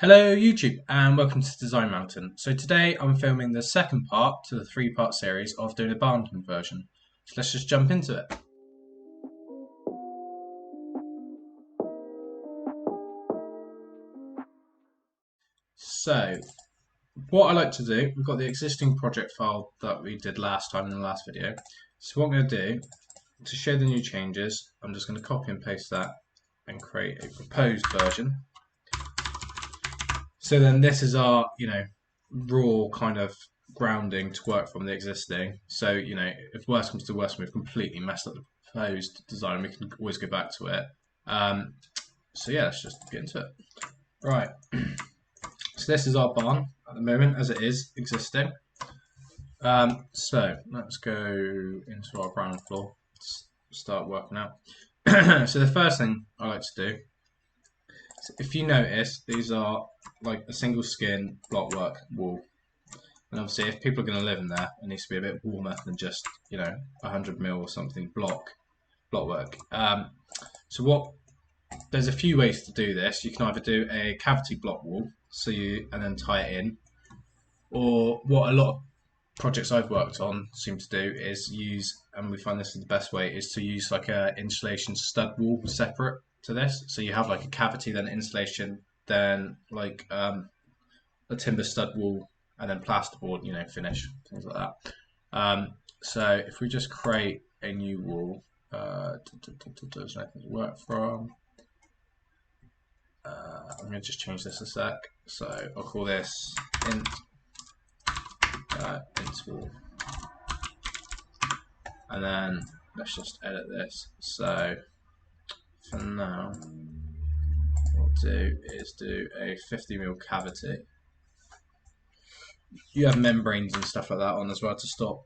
Hello YouTube and welcome to Design Mountain. So today I'm filming the second part to the three-part series of doing a barn conversion. So let's just jump into it. So what I like to do, we've got the existing project file that we did last time in the last video. So what I'm going to do, to show the new changes, I'm just going to copy and paste that and create a proposed version. So then this is our, raw kind of grounding to work from the existing. So, if worst comes to worst, we've completely messed up the proposed design, we can always go back to it. So yeah, let's just get into it. Right, so this is our barn at the moment as it is existing. So let's go into our ground floor, start working out. So the first thing I like to do, if you notice, these are like a single skin block work wall. And obviously if people are going to live in there, it needs to be a bit warmer than just, 100 mil or something block work. So there's a few ways to do this. You can either do a cavity block wall, and then tie it in, or what a lot of projects I've worked on seem to do is use, and we find this is the best way, is to use like a insulation stud wall separate to this. So you have like a cavity, then insulation, then like a timber stud wall, and then plasterboard, finish, things like that. So if we just create a new wall, there's nothing to work from. I'm going to just change this a sec. So I'll call this int wall, and then let's just edit this. So for now, what we'll do is do a 50mm cavity. You have membranes and stuff like that on as well to stop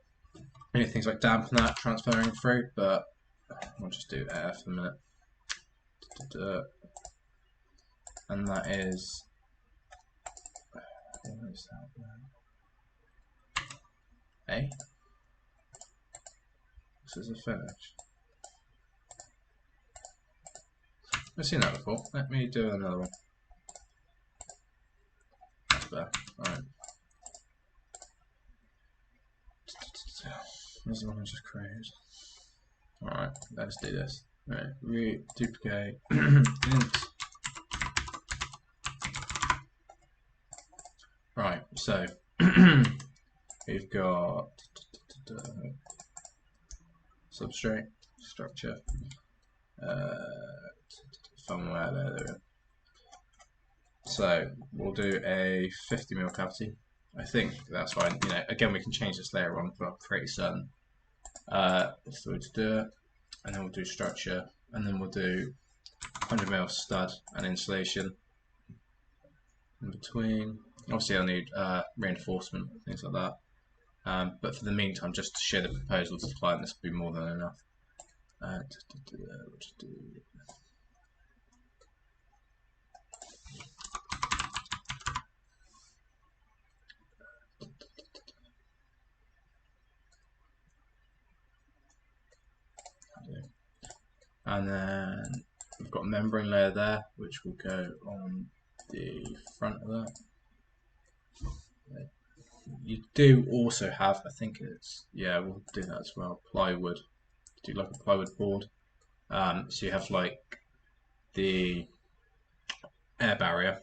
things like damp and that transferring through, but we'll just do air for a minute. And that is, what is that? A? This is a finish. I've seen that before. Let me do another one. That's better. Alright. This is the one I just created. Alright, let's do this. Alright, reduplicate int. Right, so we've got substrate, structure, somewhere there. So we'll do a 50mm cavity. I think that's fine. Again, we can change this later on, but I'm pretty certain. So we'll do it, and then we'll do structure, and then we'll do 100mm stud and insulation in between. Obviously, I'll need reinforcement, things like that. But for the meantime, just to share the proposal to the client, this will be more than enough. We'll just do and then we've got a membrane layer there, which will go on the front of that. You do also have, I think it's, yeah, we'll do that as well, plywood. Do like a plywood board. So you have like the air barrier,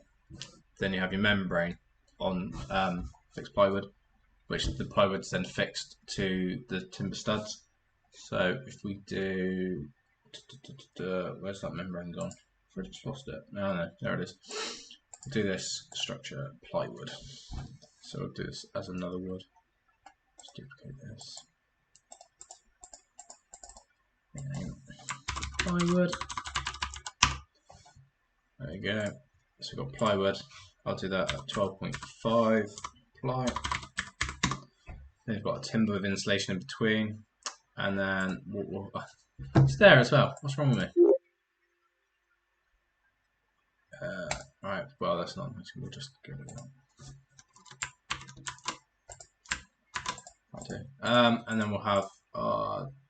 then you have your membrane on fixed plywood, which the plywood's then fixed to the timber studs. So if we do, where's that membrane gone? I just lost it. No, there it is. We'll do this structure plywood. So we'll do this as another wood. Let's duplicate this. Plywood. There you go. So we've got plywood. I'll do that at 12.5 ply. Then we've got a timber with insulation in between. And then it's there as well. What's wrong with me? Right, well that's not much. We'll just get rid of that. And then we'll have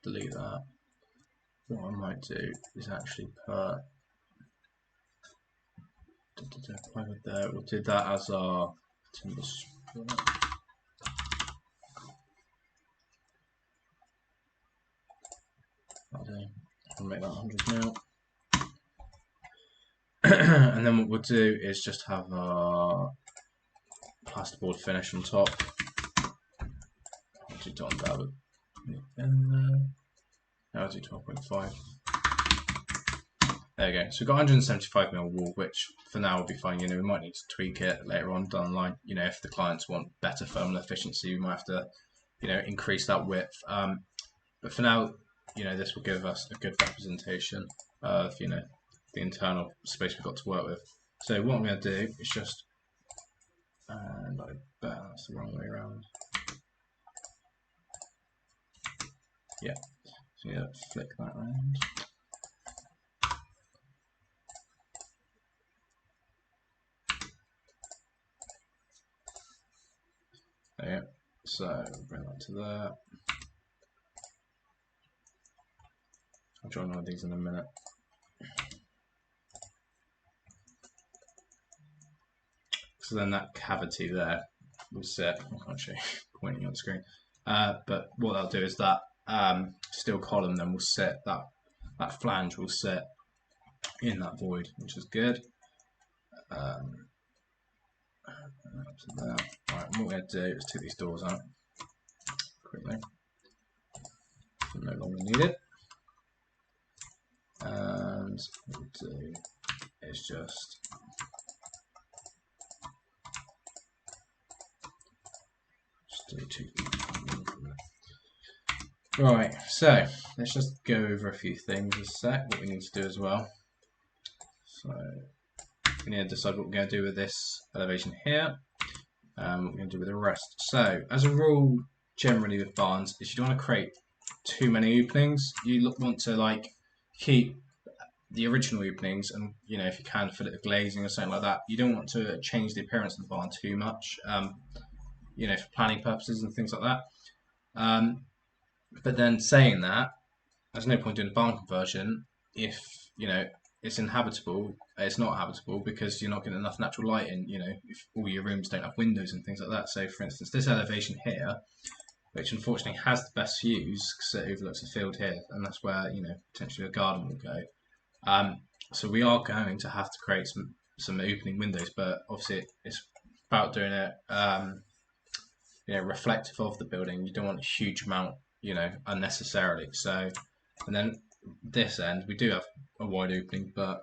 delete that. What I might do is actually put Plywood there. We'll do that as our timber split. I'll make that 100 mil. And then what we'll do is just have our plasterboard finish on top. I'll do Don David. I'll do 12.5. There we go. So we've got 175 mil wall, which for now will be fine. You know, we might need to tweak it later on down the line. You know, if the clients want better thermal efficiency, we might have to, you know, increase that width. But for now, you know, this will give us a good representation of, you know, the internal space we've got to work with. So what I'm going to do is just, and I bet that's the wrong way around. Yeah, so yeah, flick that around. There you go. So bring that to there. I'll join all of these in a minute. So then that cavity there will sit. I can't show you pointing on the screen. But what that'll do is that steel column then will sit, that flange will sit in that void, which is good. Up to there. Right, what we're going to do is take these doors out quickly. They're no longer needed. And what we'll do is just do two. Right, so let's just go over a few things a sec, what we need to do as well. So we need to decide what we're going to do with this elevation here, what we're going to do with the rest. So as a rule, generally with barns, is you don't want to create too many openings. You want to like keep the original openings, and you know, if you can fill it with glazing or something like that. You don't want to change the appearance of the barn too much, you know, for planning purposes and things like that. But then saying that, there's no point doing a barn conversion if, you know, it's inhabitable. It's not habitable because you're not getting enough natural light in, you know, if all your rooms don't have windows and things like that. So for instance, this elevation here, which unfortunately has the best views because it overlooks a field here, and that's where, you know, potentially a garden will go. So we are going to have to create some opening windows, but obviously it's about doing it, you know, reflective of the building. You don't want a huge amount, you know, unnecessarily. So, and then this end, we do have a wide opening, but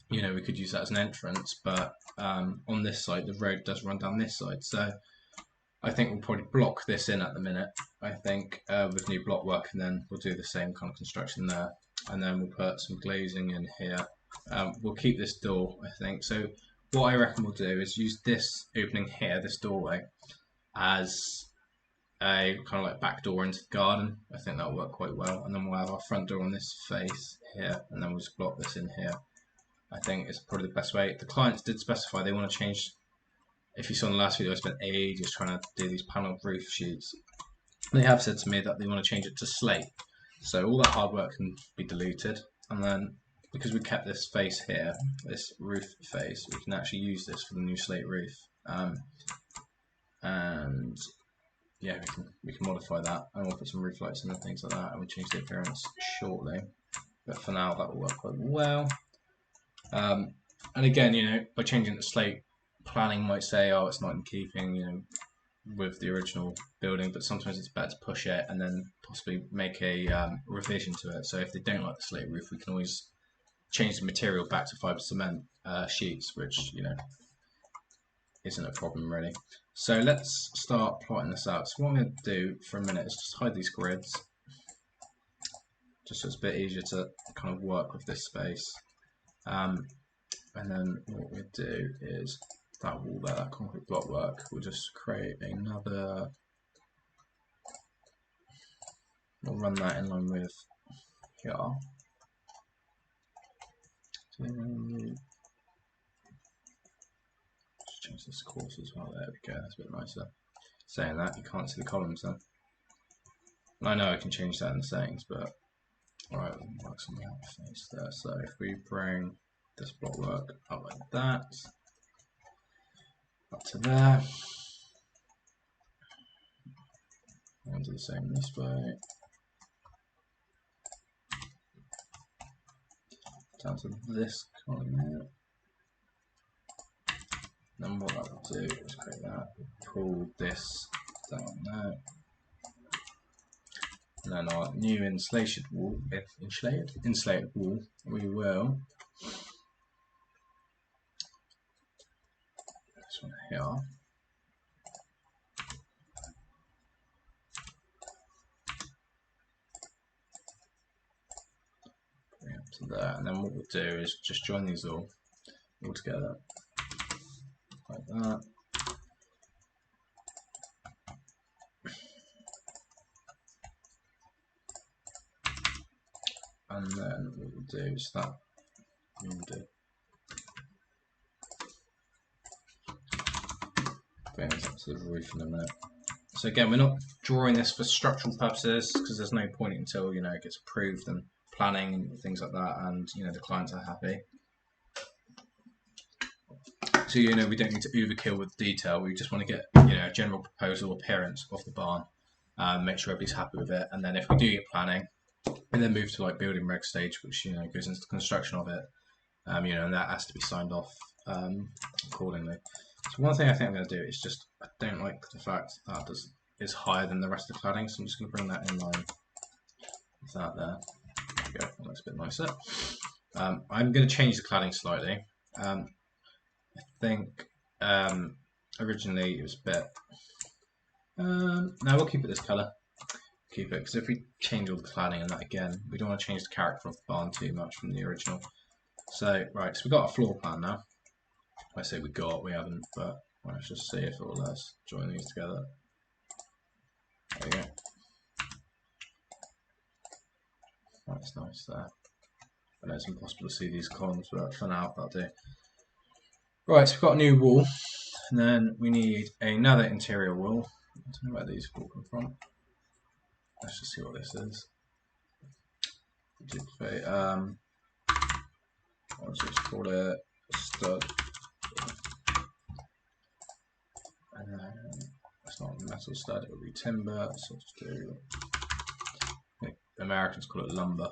you know, we could use that as an entrance. But on this side, the road does run down this side. So I think we'll probably block this in at the minute, I think, with new block work, and then we'll do the same kind of construction there. And then we'll put some glazing in here. We'll keep this door, I think. So what I reckon we'll do is use this opening here, this doorway, as a kind of like back door into the garden. I think that'll work quite well. And then we'll have our front door on this face here, and then we'll just block this in here. I think it's probably the best way. The clients did specify they want to change. If you saw in the last video, I spent ages trying to do these panel roof sheets. They have said to me that they want to change it to slate. So all that hard work can be diluted. And then because we kept this face here, this roof face, we can actually use this for the new slate roof. And yeah, we can modify that, and we'll put some roof lights in and things like that, and we'll change the appearance shortly. But for now, that will work quite well. And again, you know, by changing the slate, planning might say, oh, it's not in keeping, you know, with the original building, but sometimes it's better to push it and then possibly make a revision to it. So if they don't like the slate roof, we can always change the material back to fibre cement sheets, which, you know, isn't a problem really. So let's start plotting this out. So what I'm going to do for a minute is just hide these grids, just so it's a bit easier to kind of work with this space. And then what we'll do is that wall there, that concrete block work, we'll just create another, we'll run that in line with here. Just change this course as well, there we go, that's a bit nicer. Saying that, you can't see the columns then. And I know I can change that in the settings, but alright, we'll work something out face there. So if we bring this block work up like that, up to there. I'll do the same this way, down to this column here. Then what that will do is create that, pull this down there, and then our new insulated wall, we will this one here. Bring it up to there, and then what we'll do is just join these all together like that. And then what we'll do is that we'll do. Bring this up to the roof in a minute. So again, we're not drawing this for structural purposes because there's no point until it gets approved and planning and things like that, and the clients are happy. So we don't need to overkill with detail. We just want to get a general proposal appearance of the barn, make sure everybody's happy with it, and then if we do get planning, we then move to like building reg stage, which goes into the construction of it, and that has to be signed off accordingly. So one thing I think I'm going to do is just, I don't like the fact that is higher than the rest of the cladding, so I'm just going to bring that in line with that there. There we go, that looks a bit nicer. I'm going to change the cladding slightly. I think originally it was a bit, no, we'll keep it this colour. Keep it, because if we change all the cladding and that again, we don't want to change the character of the barn too much from the original. So, right, so we've got a floor plan now. I say we haven't, but let's just see if it will let us join these together. There we go. That's nice there. I know it's impossible to see these columns, but for now, that'll do. Right, so we've got a new wall, and then we need another interior wall. I don't know where these will come from. Let's just see what this is. Duplicate. I'll just call it stud. It's not metal stud, it will be timber. So let's do. I think the Americans call it lumber.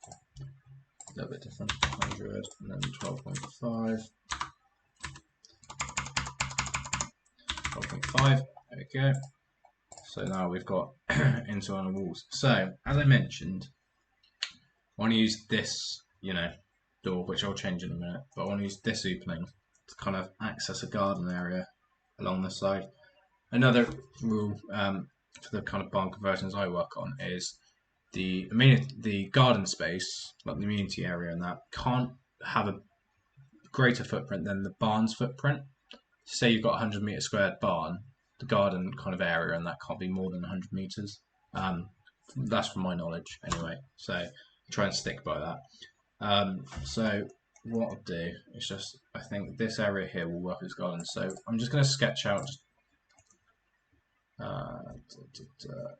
A little bit different. 100 and then 12.5. 12.5. There we go. So now we've got internal walls. So as I mentioned, I want to use this, door, which I'll change in a minute, but I want to use this opening to kind of access a garden area along the side. Another rule for the kind of barn conversions I work on is the garden space, like the amenity area and that, can't have a greater footprint than the barn's footprint. Say you've got a 100 metre squared barn, the garden kind of area and that can't be more than 100 metres. That's from my knowledge anyway, so try and stick by that. So what I'll do is just, I think this area here will work as garden, so I'm just going to sketch out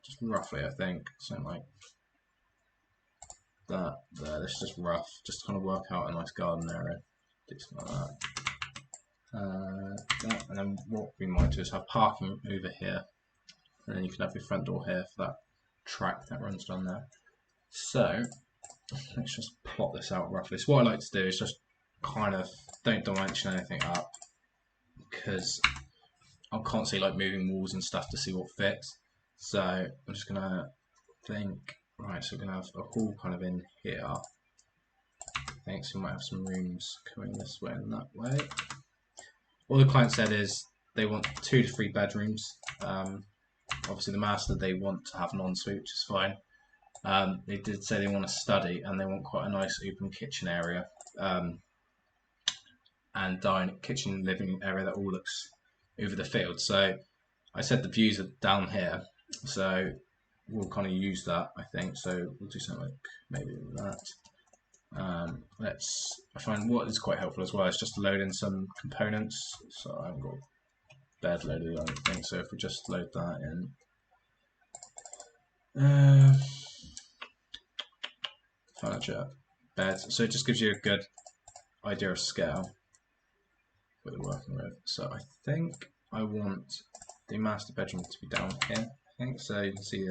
just roughly, I think, something like that there. This is just rough, just to kind of work out a nice garden area, do something like that. And then what we might do is have parking over here, and then you can have your front door here for that track that runs down there. So let's just plot this out roughly. So what I like to do is just kind of don't dimension anything up, because I'm constantly like moving walls and stuff to see what fits. So I'm just gonna think, right, so we're gonna have a hall kind of in here. I think so we might have some rooms coming this way and that way. All the client said is they want 2 to 3 bedrooms. Obviously the master, they want to have an ensuite, which is fine. They did say they want a study and they want quite a nice open kitchen area, and kitchen living area that all looks over the field. So I said the views are down here, so we'll kind of use that, I think. So we'll do something like maybe that. I find what is quite helpful as well is just to load in some components. So I haven't got bed loaded, I don't think. So if we just load that in, furniture, beds. So it just gives you a good idea of scale that we're working with. So I think I want the master bedroom to be down here. I think so. You can see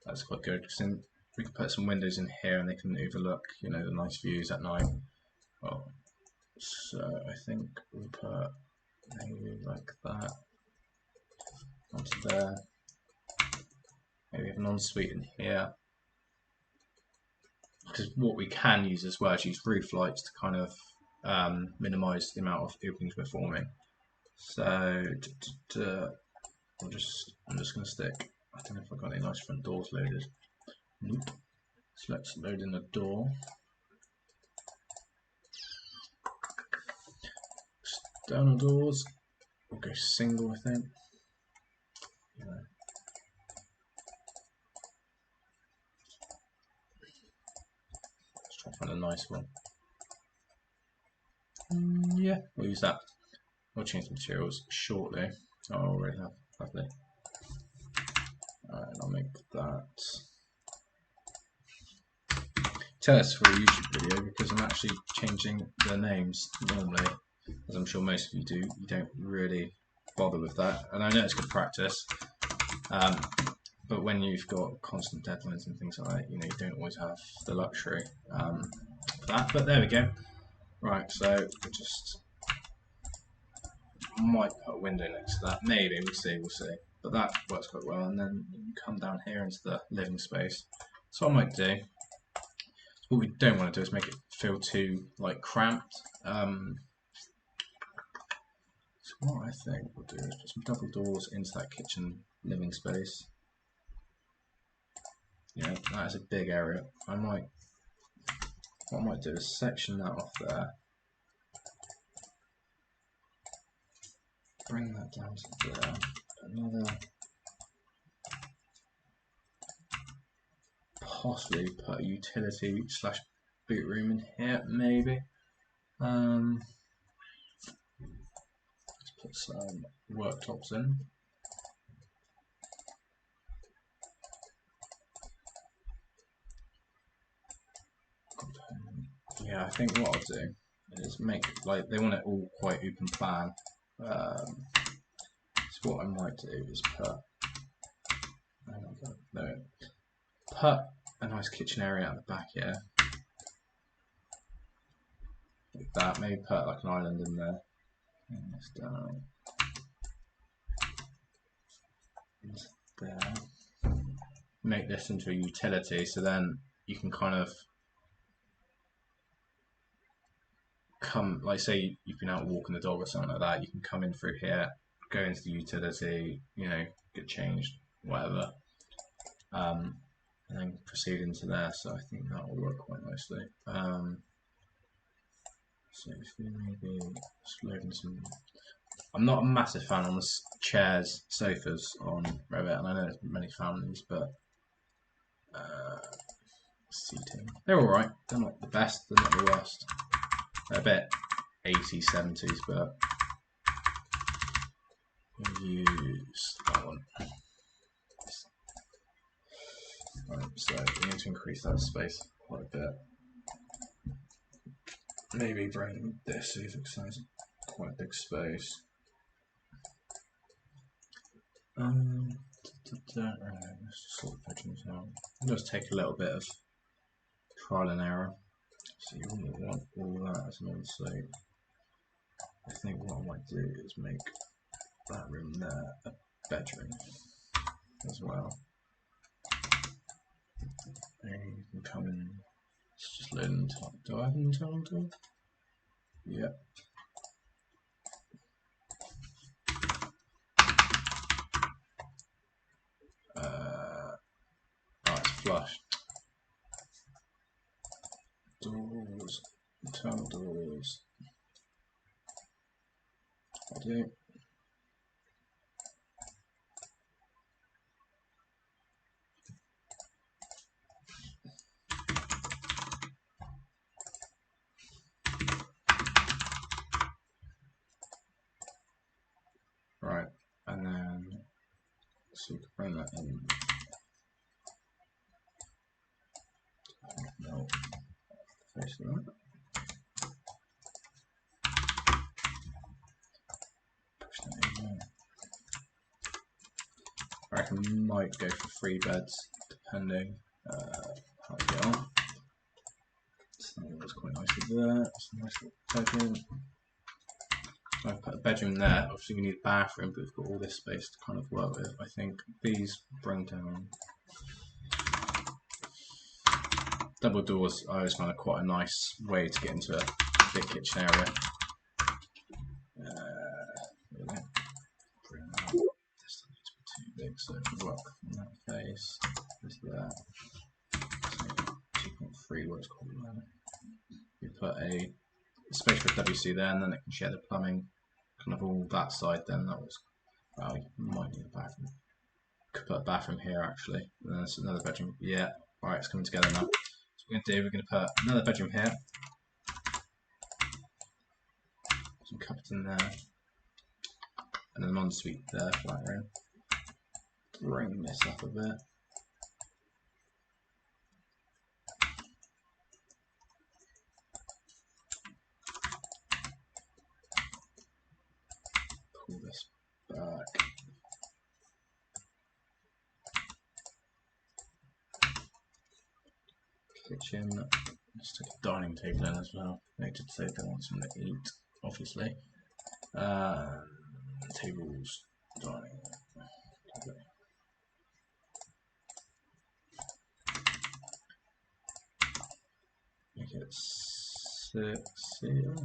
that's quite good because then we can put some windows in here and they can overlook, you know, the nice views at night. Well, so I think we'll put maybe like that onto there. Maybe have an ensuite in here. Because what we can use as well is use roof lights to kind of minimise the amount of openings we're forming. So I'm just going to stick. I don't know if I've got any nice front doors loaded. Nope. So let's load in a door. External doors. We'll go single, I think. Yeah. Let's try to find a nice one. Yeah, we'll use that. We'll change the materials shortly. Oh, I already have. Lovely. Alright, I'll make that. Tell us for a YouTube video because I'm actually changing the names normally, as I'm sure most of you do. You don't really bother with that, and I know it's good practice. But when you've got constant deadlines and things like that, you know, you don't always have the luxury for that. But there we go. Right, so we just might put a window next to that. Maybe, we'll see, But that works quite well. And then you can come down here into the living space. So what I might do, what we don't want to do is make it feel too like cramped. So what I think we'll do is put some double doors into that kitchen living space. Yeah, that is a big area. What I might do is section that off there. Bring that down to there. Another. Possibly put a utility slash boot room in here, maybe. Let's put some worktops in. Yeah, I think what I'll do is make, like, they want it all quite open plan. So what I might do is put a nice kitchen area at the back here. Like that, maybe put like an island in there. Bring this down. Into there. Make this into a utility, so then you can kind of come, like say you've been out walking the dog or something like that, you can come in through here, go into the utility, you know, get changed, whatever, and then proceed into there. So I think that will work quite nicely. So if we maybe just load in some. I'm not a massive fan on the chairs, sofas on Revit, and I know there's many families, but seating, they're alright. They're not the best, they're not the worst. They're a bit 80s, 70s, but we'll use that one. Right, so we need to increase that space quite a bit. Maybe bring this over because that's quite a big space. Let's just sort the bedrooms out. It does take a little bit of trial and error, so you wouldn't want all that as an ensuite. I think what I might do is make that room there a bedroom as well. And you can come in. Let's just load in the top. Do I have an internal door? Yep. Oh, it's flush. Doors, internal doors. I do. Right, and then so you can bring that in. No, face of that. I reckon we might go for 3 beds, depending how we get on. So that was quite nicely there. It's a nice little bedroom. I put a bedroom there. Obviously, we need a bathroom, but we've got all this space to kind of work with. I think these bring down. Double doors I always find quite a nice way to get into a big kitchen area. Bring that up. This doesn't need to be too big, so if we work from that face, is there. So 2.3 works quite well. We put a space for WC there, and then it can share the plumbing, kind of all that side. Then that was. Well, we might need a bathroom. Could put a bathroom here actually. And then there's another bedroom. Yeah. All right, it's coming together now. So we're going to put another bedroom here. Some cupboards in there. And an ensuite there, flat room. Bring this up a bit. Pull this back. Kitchen. Let's take a dining table in as well. I did say they want something to eat, obviously. Tables, dining. Okay. Make it 6 here.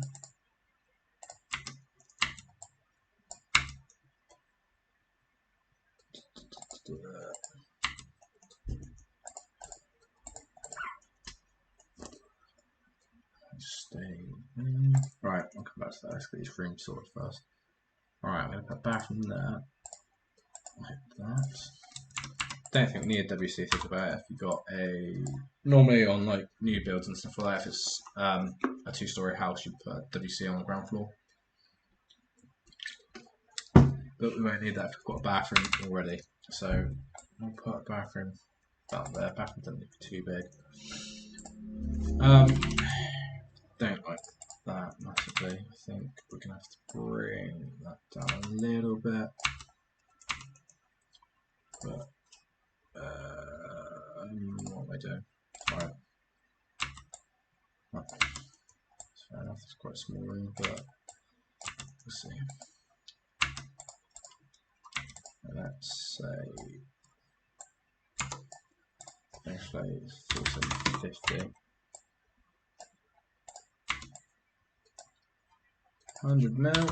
Stay. Right, I'll come back to that. Let's get these rooms sorted first. Alright, I'm going to put a bathroom there. Like that. Don't think we need a WC, think about it. If you've got a. Normally on like new builds and stuff like that, if it's a 2-story house, you put a WC on the ground floor. But we won't need that if we've got a bathroom already. So we'll put a bathroom down there. Bathroom doesn't need to be too big. Don't like that massively. I think we're going to have to bring that down a little bit. But what am I doing? Alright. Oh, that's fair enough, it's quite a small room, but we'll see. Let's say finish rate is 4750. 100 mil.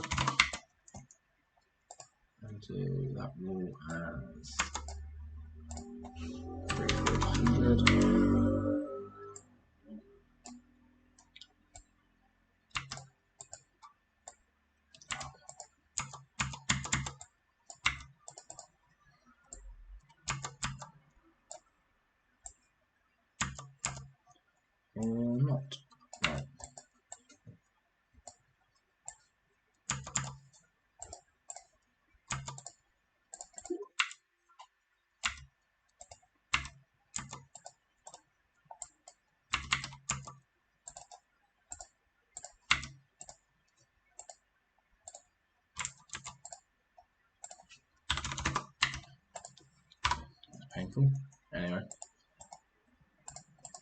And do that wall as 300. Or not. Right. Painful. Anyway.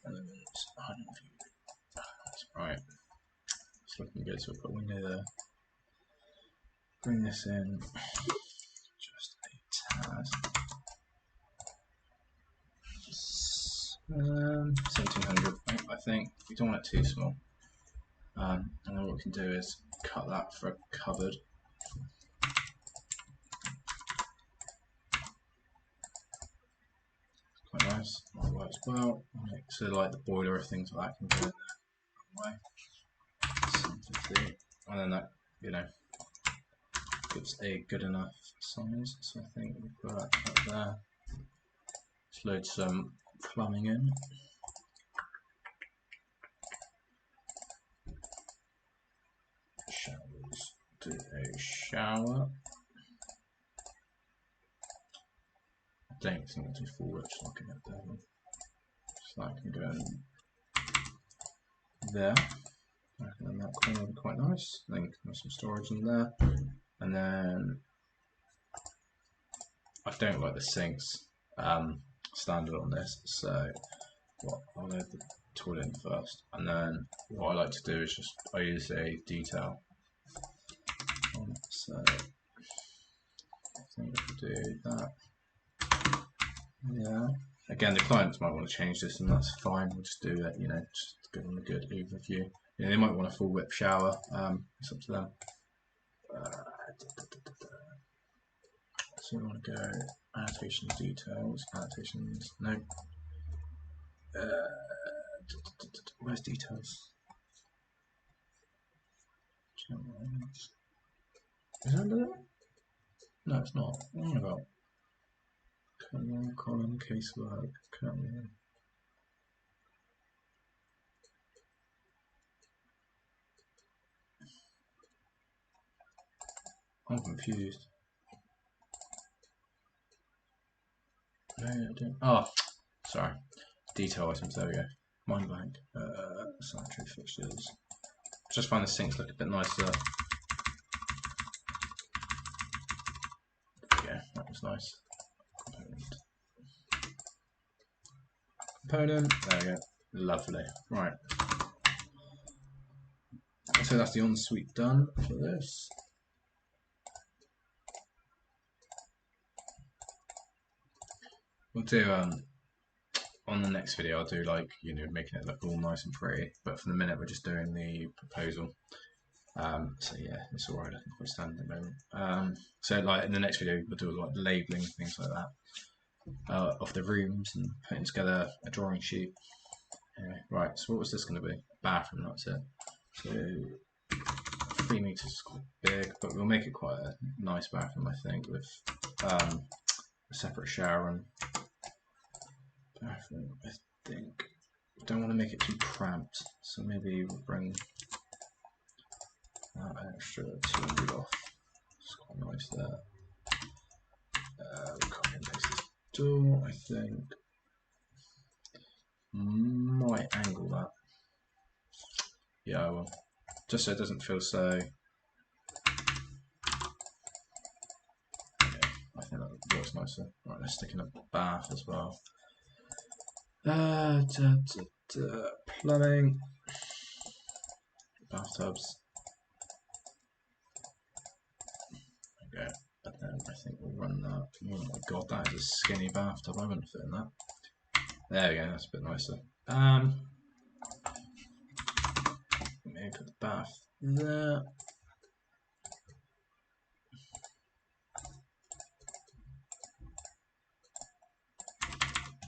Elements. Right. It's looking good, so we'll put a window there. Bring this in. Just a tad. 1700. I think we don't want it too small. And then what we can do is cut that for a cupboard. Quite nice. That works well. So like the boiler or things like that can go in there. And then that, you know, gives a good enough size. So I think we'll put that up there. Just load some plumbing in. Showers. Do a shower. I don't think it's too forward, so I can get that one. So I can go in there. I reckon in that corner would be quite nice. Then have some storage in there. And then I don't like the sinks standard on this, so I'll load the toilet in first, and then what I like to do is I use a detail. So I think I could do that. Yeah. Again, the clients might want to change this, and that's fine. We'll just do it. Just give them a good overview. They might want a full whip shower. It's up to them. So we want to go annotation details, annotations. No. Where's details? Is it under there? No, it's not. What am I about? Column, casework, column. I'm confused. No, I don't. Oh, sorry. Detail items, there we go. Mind blank. Sanitary fixtures. Just find the sinks look a bit nicer. There we go, that was nice. Component, there we go. Lovely. Right. So that's the ensuite done for this. We'll do on the next video. I'll do making it look all nice and pretty. But for the minute, we're just doing the proposal. So yeah, it's all right. I think we're standing at the moment. So in the next video, we'll do labeling things like that of the rooms and putting together a drawing sheet. Anyway, right. So what was this going to be? Bathroom. That's it. So 3 meters is quite big, but we'll make it quite a nice bathroom, I think, with a separate shower and bathroom. I think don't want to make it too cramped, so maybe we'll bring that extra 200 off. It's quite nice there. Copy and paste this door. I think might angle that. Yeah, I will. Just so it doesn't feel so. Yeah, I think that works nicer. Right, let's stick in a bath as well. Plumbing, bathtubs. Okay, and then I think we'll run that. Oh my god, that is a skinny bathtub. I wouldn't fit in that. There we go. That's a bit nicer. Maybe put the bath there.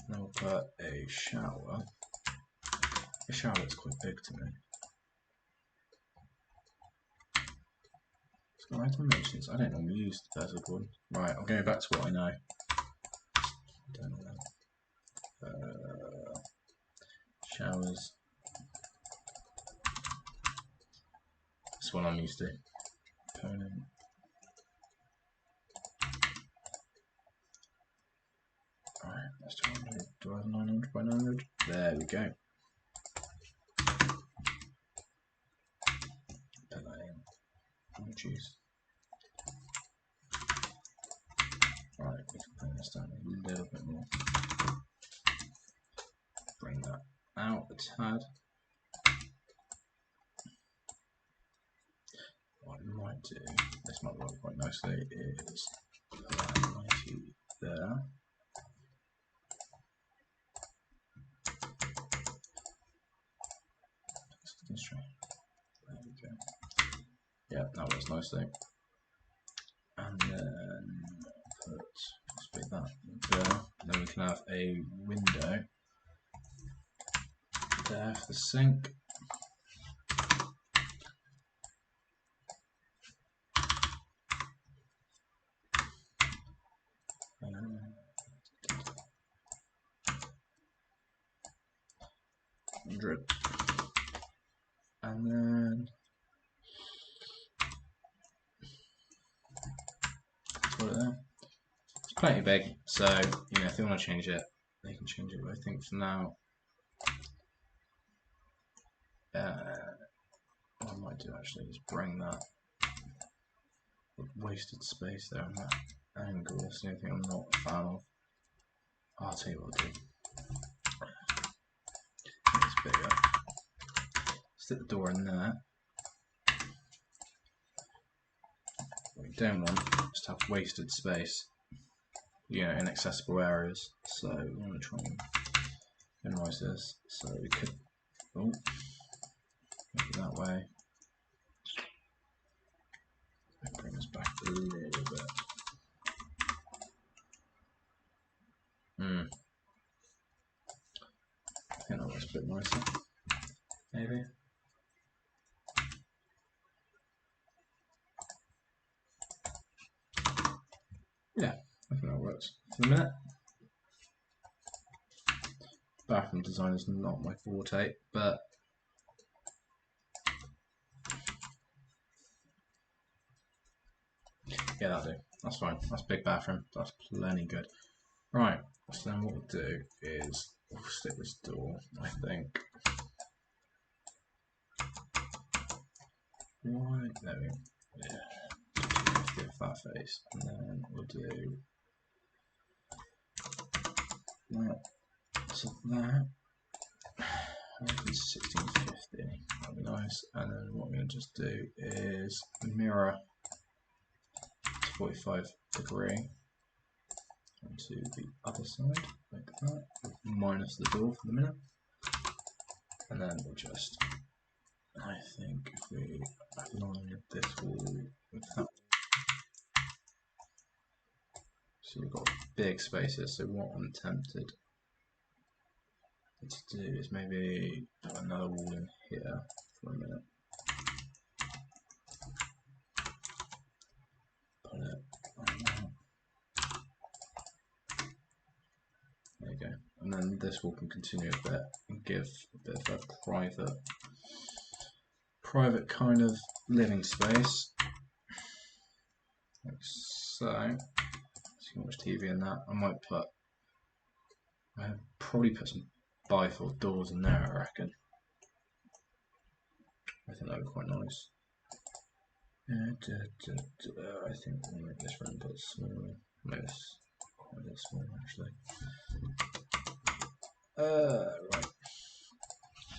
Then we'll put a shower. The shower looks quite big to me. It's got right dimensions. I don't normally use the bezel board. Right, I'm going back to what I know. Don't know. Showers. That's what I'm used to. Component. Alright, that's 200. Do I have 900 by 900? There we go. Put that in. Oh, jeez. Alright, we can bring this down a little bit more. Bring that out a tad. What I might do, this might work quite nicely, is put that 90 there. There we go. Yeah, that works nicely. And then put possibly that there. Then we can have a window there for the sink. And then put it there. It's plenty big, so if they want to change it, they can change it. But I think for now, what I might do actually is bring that wasted space there on angle. That's the only thing I'm not a fan of. I'll tell you what I'll do. Make this bigger. Stick the door in there. What we don't want is to have wasted space, you know, inaccessible areas. So we want to try and minimize this. So we could, oh, make it that way. Bring this back a little bit. I think that looks a bit nicer. Maybe. Yeah, I think that works for the minute. Bathroom design is not my forte, but yeah, that'll do. That's fine. That's a big bathroom. That's plenty good. Right, so then what we'll do is we'll stick this door, I think. Right, there we go. Yeah, give a fat face, and then we'll do that. So that 1650. That'll be nice. And then what we're going to just do is mirror to 45 degree onto the other side, like that, minus the door for the minute. And then we'll just, I think if we align this wall with that. So we've got big spaces, so what I'm tempted to do is maybe put another wall in here for a minute. Put it like that. There you go. And then this wall can continue a bit and give a bit of a private kind of living space. Like so. So you can watch TV in that. I'd probably put some bifold doors in there, I reckon. I think that would be quite nice. I think we'll make this room a bit smaller. Make this quite a bit smaller actually. Right.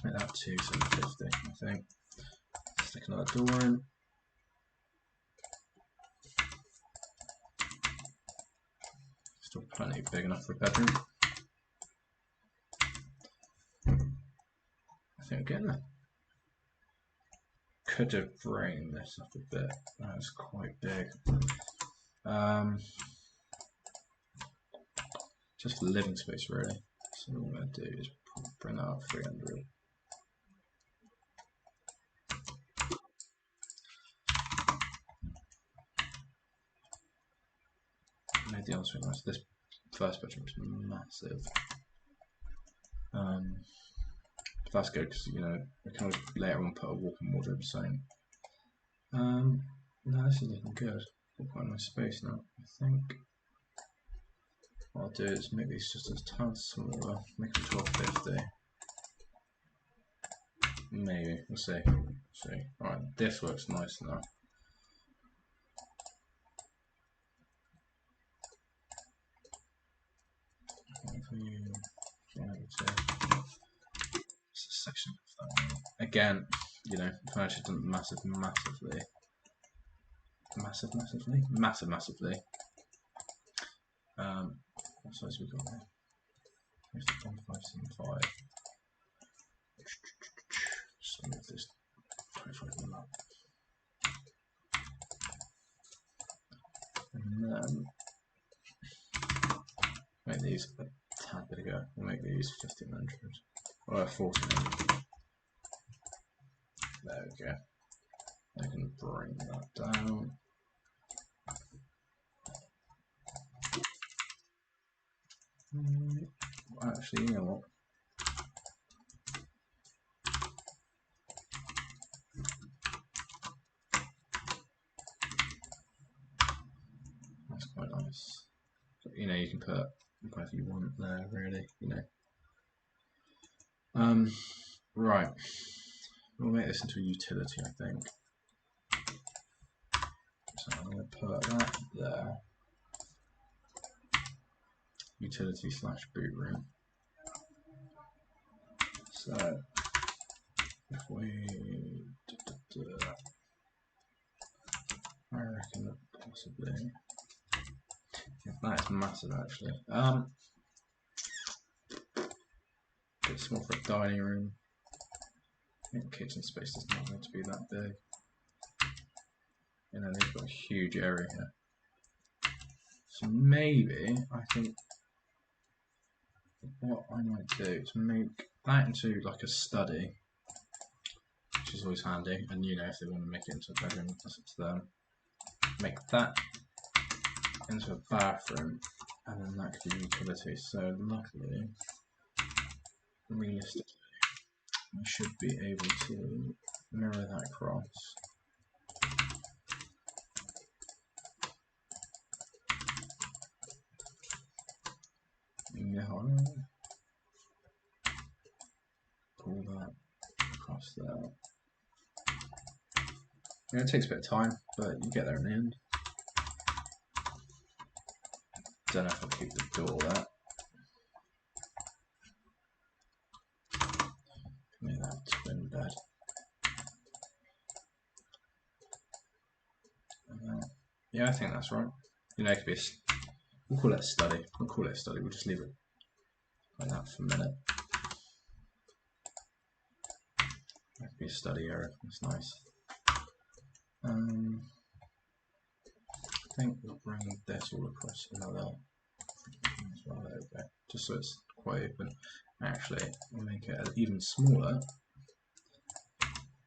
Make that 750, I think. Stick another door in. Still plenty big enough for a bedroom. I think we're getting there. Could have brained this up a bit. That's quite big. Just for living space, really. So what I'm going to do is bring that up 300. Made the answer nice. This first bedroom is massive. But that's good because you know we can always later on put a walk-in wardrobe or something. No, this is looking good. Got quite a nice space now. I think what I'll do is make these just a tad smaller. Make them 1250. Maybe we'll see. Alright, this works nice now. It's a section of that. Again, you know, furniture doesn't massively. What size we got there? 1575. So move this 25mm up. And then make these a tad bigger. We'll make these 1500 or 1400. There we go. I can bring that down. Actually, you know what? That's quite nice. You know, you can put whatever you want there, really. You know. Right. We'll make this into a utility, I think. So I'm going to put that there. utility slash boot room. So if we, I reckon that possibly, yeah, that is massive actually. Bit small for a dining room. I think kitchen space is not going to be that big. And then they've got a huge area here. So maybe I think what I might do is make that into like a study, which is always handy. And you know, if they want to make it into a bedroom, that's up to them. Make that into a bathroom, and then that could be utility. So luckily, realistically, we should be able to mirror that across. Yeah, pull that across there. Yeah, it takes a bit of time, but you get there in the end. Don't know if I'll keep the door there. Make that twin bed. Yeah, I think that's right. You know, it could be we'll call it a study. We'll call it a study. We'll just leave it like that for a minute. That could be a study area. That's nice. I think we'll bring this all across another as well. There we go. Just so it's quite open. Actually, we'll make it even smaller.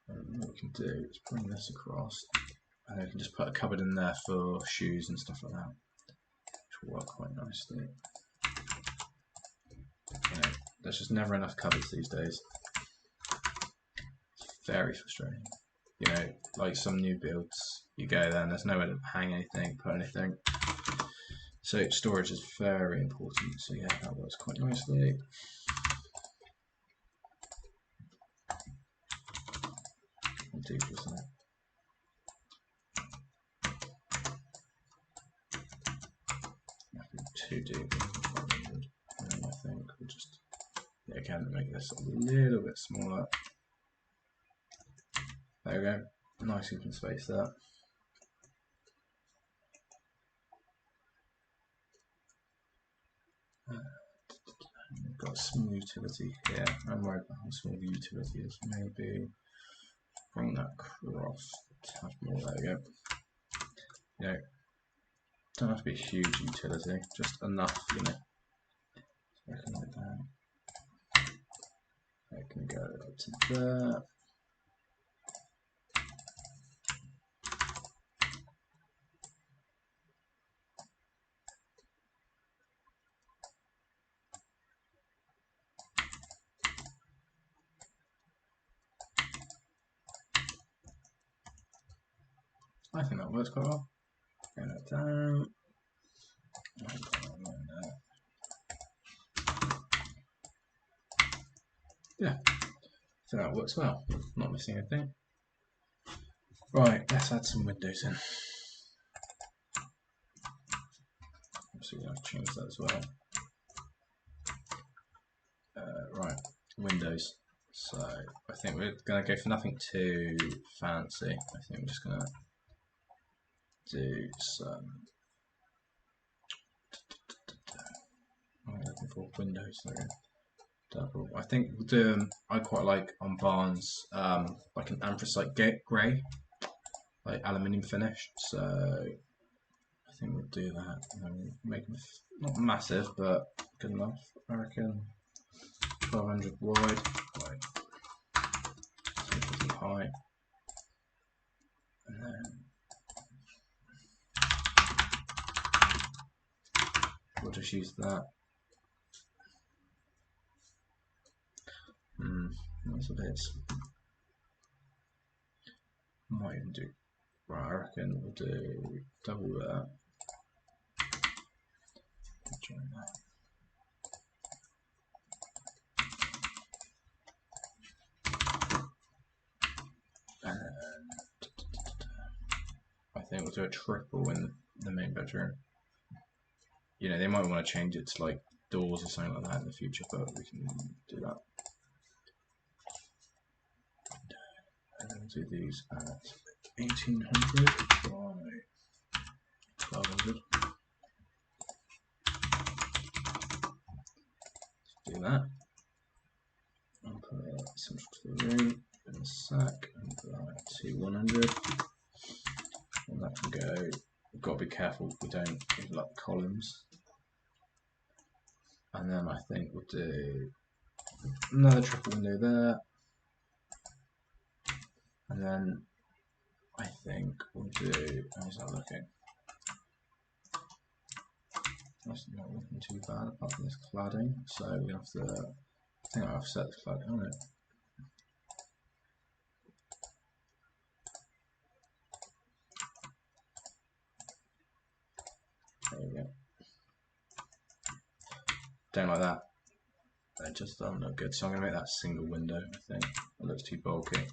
And what we can do is bring this across, and we can just put a cupboard in there for shoes and stuff like that, which will work quite nicely. You know, there's just never enough cupboards these days. It's very frustrating. You know, like some new builds, you go there and there's nowhere to hang anything, put anything. So storage is very important. So yeah, that works quite nicely. How deep is that? Too deep. And then I think we'll just, yeah, again, make this a little bit smaller. There we go. Nice open space there. We've got a small utility here. I'm worried about how small the utility is. Maybe bring that across a touch more. There we go. Yeah, don't have to be a huge utility, just enough, you know. So I can like that. I can go up to there. I think that works quite well. Bring that down. Yeah, so that works well. Not missing anything. Right, let's add some windows in. Obviously, we have to change that as well. Right, windows. So I think we're going to go for nothing too fancy. I think we're just going to do some. What am I looking for? Windows. There. Double. I think we'll do. I quite like on barns, like an anthracite grey, like aluminium finish. So I think we'll do that. And then we'll make them not massive, but good enough. I reckon 1200 wide, like 250 high, and then we'll just use that. That's a bit. Might even do. Right, I reckon we'll do double that. Join that. And I think we'll do a triple in the main bedroom. you know, they might want to change it to like doors or something like that in the future, but we can do that. And then do these at 1800 by 1200. Do that. I'll put it central to the room in a sec and put that to 100. And that can go. We've got to be careful we don't overlap columns. And then I think we'll do another triple window there. And then I think we'll do, how's that looking? That's not looking too bad apart from this cladding. So we're going to have to, I think I've set this cladding on it. There we go. Don't like that. It just doesn't look good. So I'm going to make that single window, I think. It looks too bulky.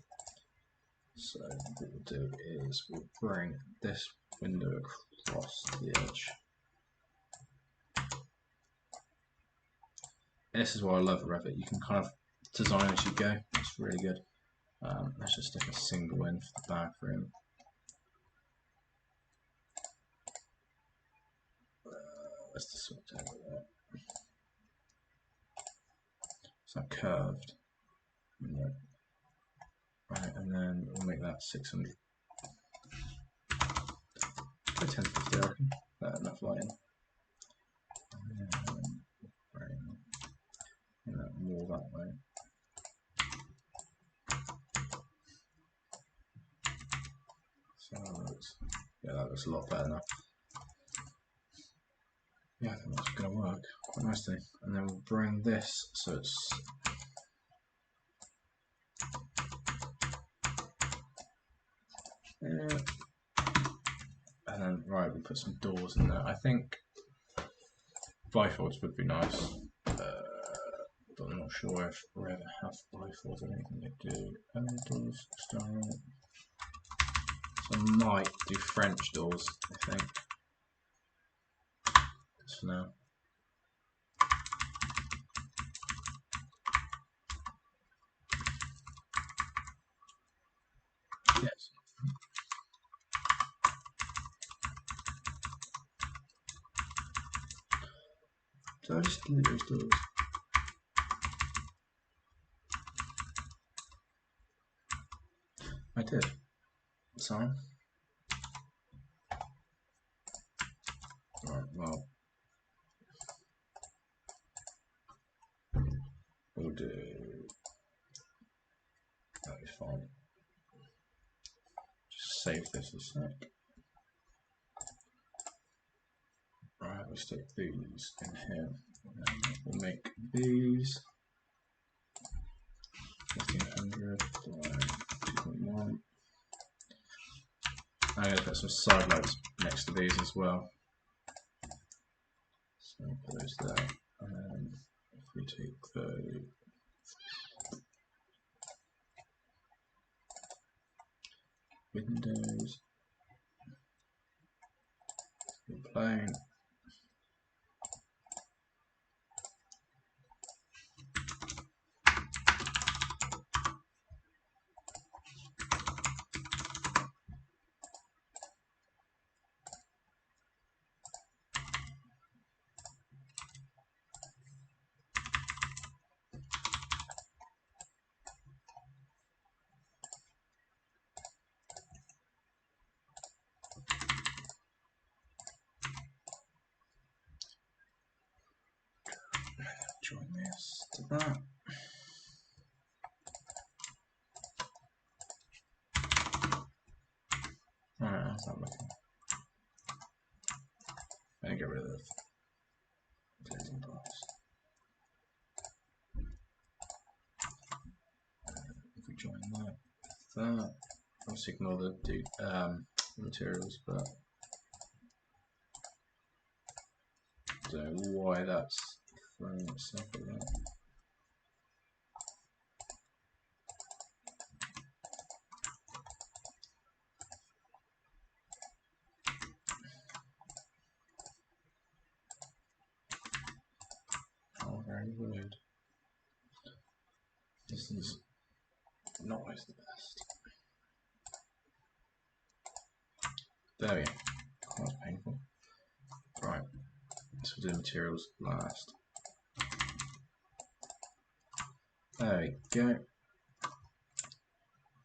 So what we'll do is we'll bring this window across the edge. This is why I love Revit. You can kind of design as you go. It's really good. Let's just stick a single in for the back room. Let's just swap over there. It's not curved. No. Right, and then we'll make that 600. Go 1050, I reckon. Enough lighting. And that more that way. So that looks, yeah, that looks a lot better now. Yeah, I think that's going to work quite nicely. And then we'll bring this so it's and then right, we'll put some doors in there. I think bifolds would be nice. But I'm not sure if Revit have bifolds or anything they do. Doors style. So I might do French doors, I think. Just for now. Yes. So I just delete those doors. I did. Sorry. Right, well. We'll do. That is fine. Just save this a sec. Right, we'll stick these in here. And we'll make these 1500 by 2.1. I'm going to put some side lights next to these as well. So I'll put those there. And then if we take the windows, the plane, join this to that. Alright, how's that looking? I'm going to get rid of the glazing parts. If we join that with that, obviously ignore the materials, but I don't know why that's throwing itself like that. wood. This is not always the best. There we go. That was painful. Right, so we'll do materials last. There we go.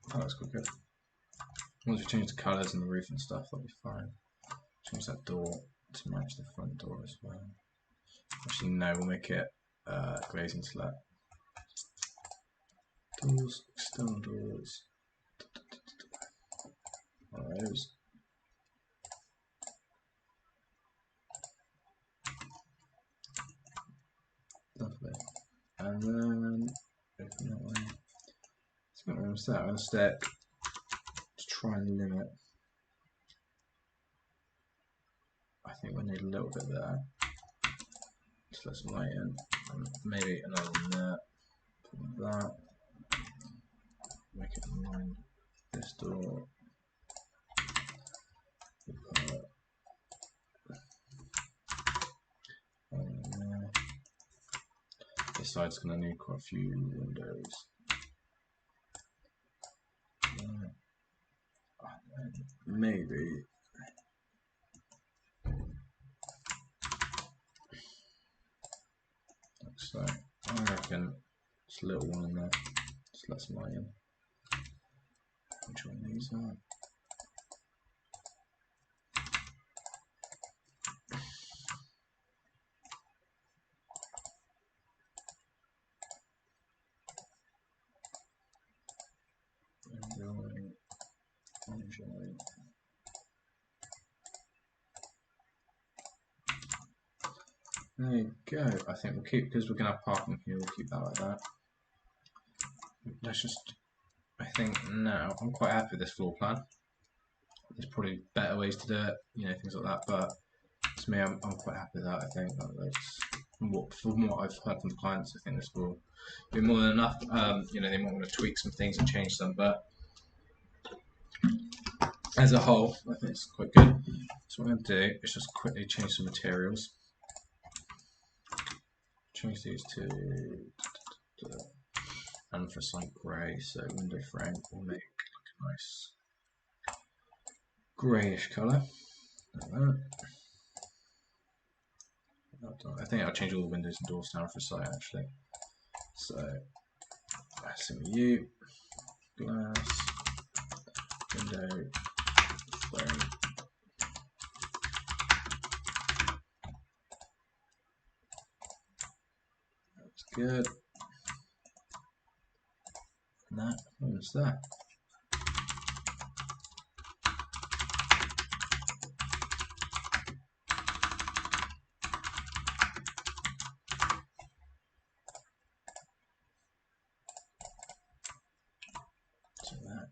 That looks quite good. Once we change the colours and the roof and stuff, that'll be fine. Change that door to match the front door as well. Actually, no, we'll make it glazing slat. Doors, external doors. One of those. Lovely. And then open that way. So I'm going to stick to try and limit. I think we need a little bit there. Just let some light in. And maybe another one there. Put that. Make it line this door. This side's going to need quite a few windows. Maybe like so. I reckon just a little one in there. Just let some light in. Which one of these are? Enjoy. There you go. I think we'll keep, because we're going to have parking here, we'll keep that like that. Let's just, I think now, I'm quite happy with this floor plan. There's probably better ways to do it, you know, things like that, but to me, I'm quite happy with that. I think from what I've heard from the clients, I think this will be more than enough. You know, they might want to tweak some things and change some, but as a whole, I think it's quite good. So what I'm going to do is just quickly change some materials. Change these to anthracite grey, so window frame will make like a nice greyish colour. Like that. I think I'll change all the windows and doors to anthracite actually. So, same with you, glass, window, frame. That's good. And that, what's that? So that.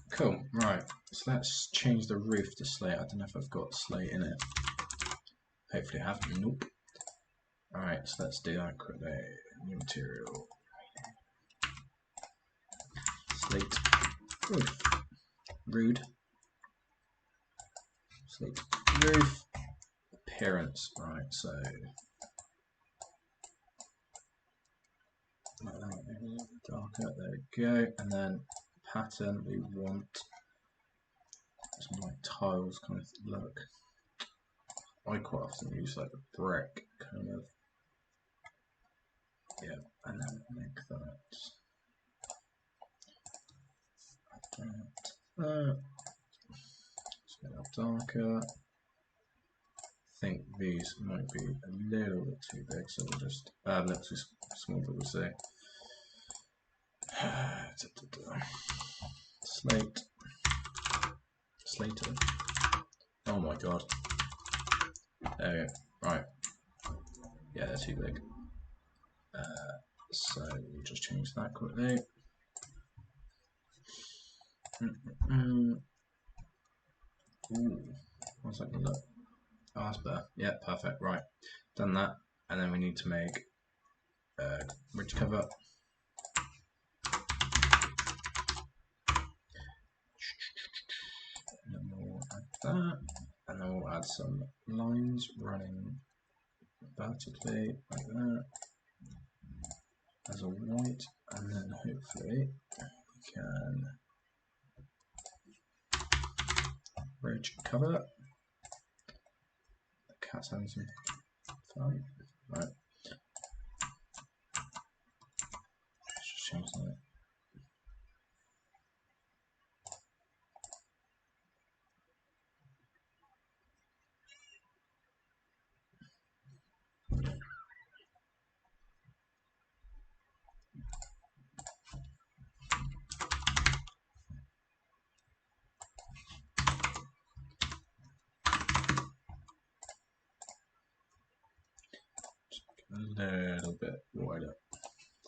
Cool, right, so let's change the roof to slate. I don't know if I've got slate in it. Hopefully I have. Nope. Alright, so let's do that quickly. New material. Slate. Roof. Rude. Slate. Roof. Appearance. Right, so. Like that, maybe a little bit darker. There we go. And then pattern, we want some like tiles kind of look. I quite often use like a brick kind of. Yeah, and then make that. Let's get that darker. I think these might be a little bit too big, so we'll just a little too small, but we'll see. Slate. Slater. Oh my god. There we go. Right. Yeah, they're too big. So we'll just change that quickly. Ooh. What's that gonna look? Oh, that's better. Yeah, perfect. Right. Done that. And then we need to make a ridge cover. that, and then we'll add some lines running vertically like that as a white, and then hopefully we can bridge cover. The cat's having some fun. Right. Let's just change that. A little bit wider.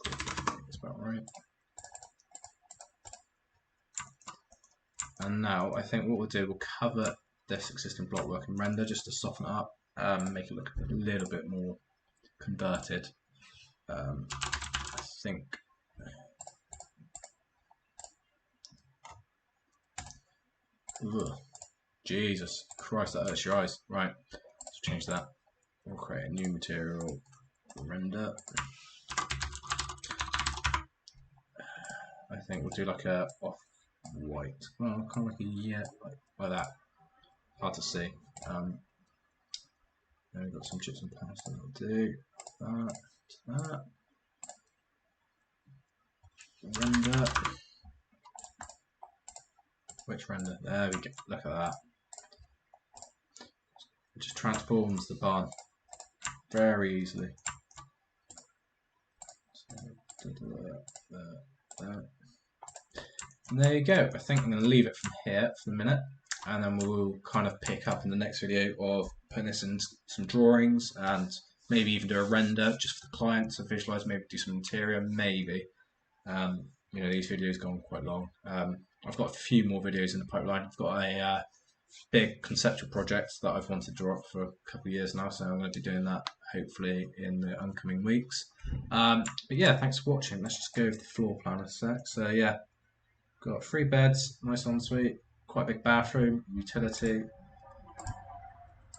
That's about right. And now I think what we'll do, we'll cover this existing blockwork in render just to soften it up, make it look a little bit more converted. I think ugh, Jesus Christ, that hurts your eyes. Right, let's change that. We'll create a new material, render. I think we'll do like a off-white, well, kind of like a like that. Hard to see. Now we've got some chips and pasta. That'll do that. Render. Which render? There we go. Look at that. It just transforms the barn very easily. So, and there you go. I think I'm going to leave it from here for a minute, and then we'll kind of pick up in the next video of putting this in some drawings and maybe even do a render just for the client to visualize, maybe do some interior, maybe. You know, these videos go on quite long. I've got a few more videos in the pipeline. I've got a big conceptual project that I've wanted to draw up for a couple of years now, so I'm going to be doing that hopefully in the upcoming weeks. But yeah, thanks for watching. Let's just go over the floor plan a sec. So yeah, got 3 beds, nice ensuite, quite a big bathroom, utility.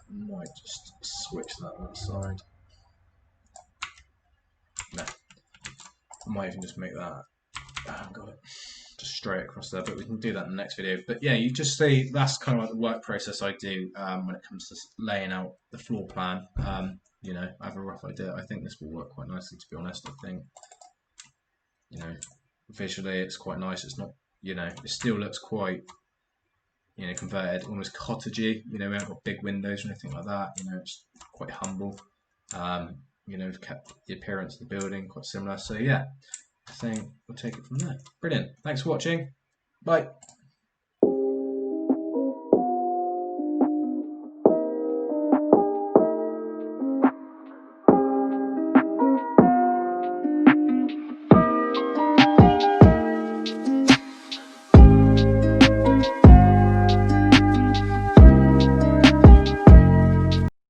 Might just switch that one side. No, I might even just make that. Got it. Just straight across there, but we can do that in the next video. But yeah, you just see that's kind of like the work process I do when it comes to laying out the floor plan. You know, I have a rough idea. I think this will work quite nicely, to be honest. I think, you know, visually it's quite nice. It's not, you know, it still looks quite, you know, converted, almost cottagey. You know, we haven't got big windows or anything like that. You know, it's quite humble. You know, we've kept the appearance of the building quite similar. So yeah, I think we'll take it from there. Brilliant. Thanks for watching. Bye.